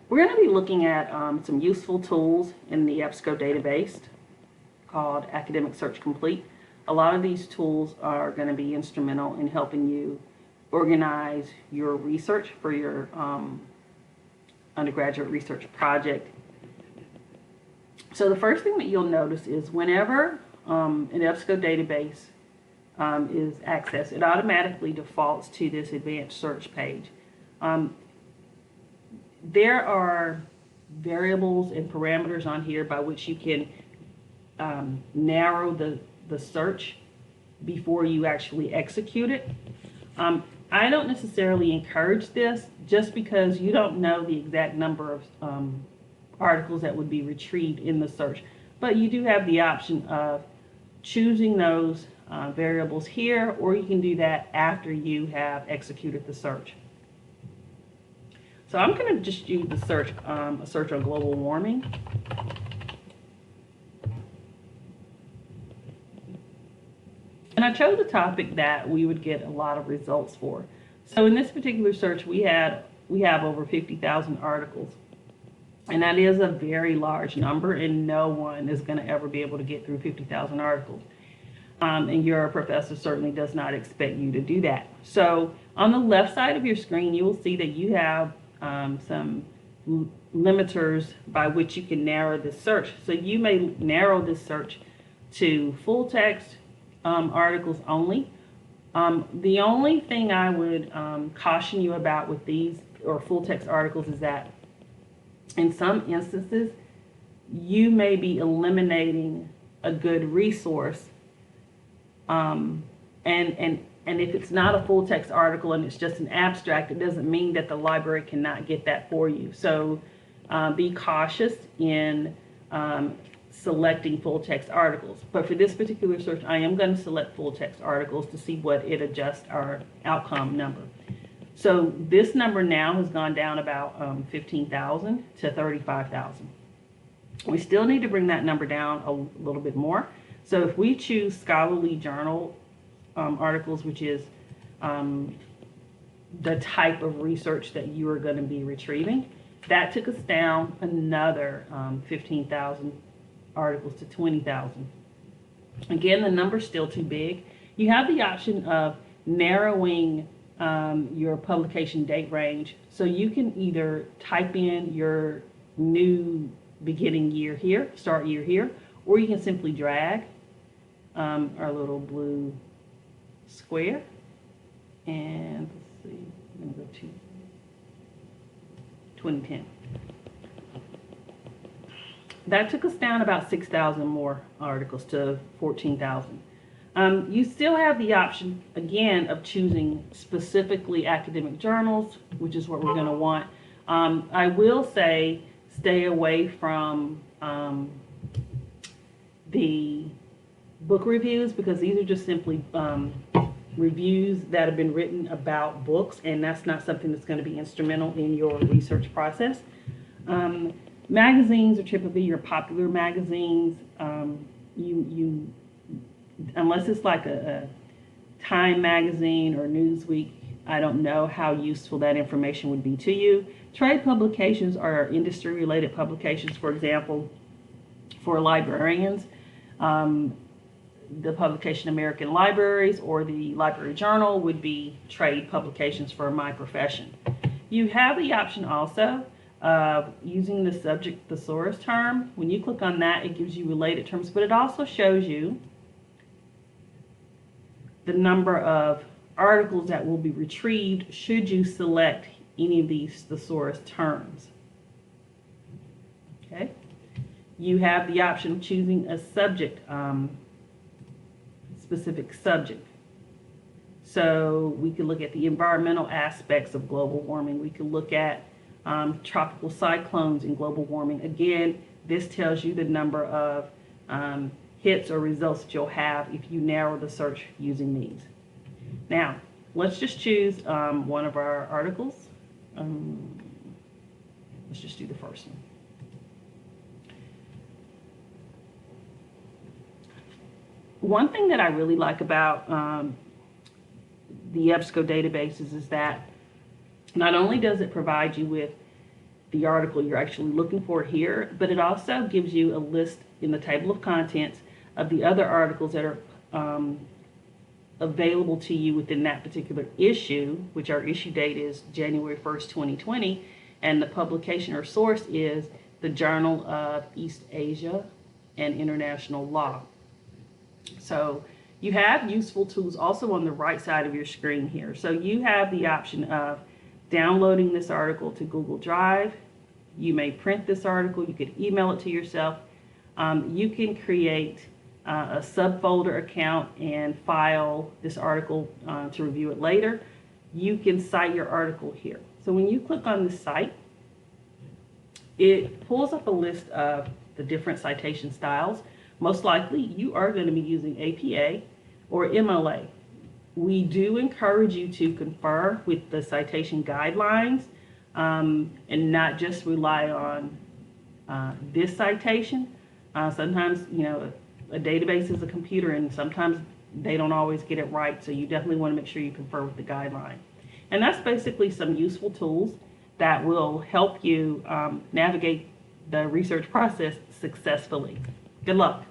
We're going to be looking at some useful tools in the EBSCO database called Academic Search Complete. A lot of these tools are going to be instrumental in helping you organize your research for your undergraduate research project. So the first thing that you'll notice is whenever an EBSCO database is accessed, it automatically defaults to this advanced search page. There are variables and parameters on here by which you can narrow the search before you actually execute it. I don't necessarily encourage this just because you don't know the exact number of articles that would be retrieved in the search, but you do have the option of choosing those variables here, or you can do that after you have executed the search. So I'm going to just use the search, a search on global warming. And I chose a topic that we would get a lot of results for. So in this particular search, we have over 50,000 articles. And that is a very large number, and no one is going to ever be able to get through 50,000 articles. And your professor certainly does not expect you to do that. So on the left side of your screen, you will see that you have some limiters by which you can narrow this search. So you may narrow this search to full text articles only. The only thing I would caution you about with these or full text articles is that in some instances you may be eliminating a good resource, and if it's not a full text article and it's just an abstract, it doesn't mean that the library cannot get that for you. So be cautious in selecting full text articles. But for this particular search, I am going to select full text articles to see what it adjusts our outcome number. So this number now has gone down about 15,000 to 35,000. We still need to bring that number down a little bit more. So if we choose scholarly journal articles, which is the type of research that you are going to be retrieving, that took us down another 15,000 articles to 20,000. Again, the number's still too big. You have the option of narrowing your publication date range. So you can either type in your new beginning year here, start year here, or you can simply drag our little blue square, and let's see, I'm going to go to 2010. That took us down about 6,000 more articles to 14,000. You still have the option, again, of choosing specifically academic journals, which is what we're going to want. I will say stay away from the book reviews, because these are just simply reviews that have been written about books, and that's not something that's going to be instrumental in your research process. Magazines are typically your popular magazines. Unless it's like a Time magazine or Newsweek, I don't know how useful that information would be to you. Trade publications are industry-related publications. For example, for librarians, the publication American Libraries or the Library Journal would be trade publications for my profession. You have the option also of using the subject thesaurus term. When you click on that, it gives you related terms, but it also shows you the number of articles that will be retrieved should you select any of these thesaurus terms. Okay. You have the option of choosing a subject, specific subject. So we could look at the environmental aspects of global warming. We could look at tropical cyclones in global warming. Again, this tells you the number of hits or results that you'll have if you narrow the search using these. Now, let's just choose one of our articles. Let's just do the first one. One thing that I really like about the EBSCO databases is that not only does it provide you with the article you're actually looking for here, but it also gives you a list in the table of contents of the other articles that are available to you within that particular issue, which our issue date is January 1st, 2020, and the publication or source is the Journal of East Asia and International Law. So you have useful tools also on the right side of your screen here. So you have the option of downloading this article to Google Drive. You may print this article. You could email it to yourself. You can create a subfolder account and file this article to review it later. You can cite your article here. So when you click on the site, it pulls up a list of the different citation styles. Most likely you are going to be using APA or MLA. We do encourage you to confer with the citation guidelines and not just rely on this citation. Sometimes, a database is a computer and sometimes they don't always get it right, so you definitely want to make sure you confer with the guideline. And that's basically some useful tools that will help you navigate the research process successfully. Good luck.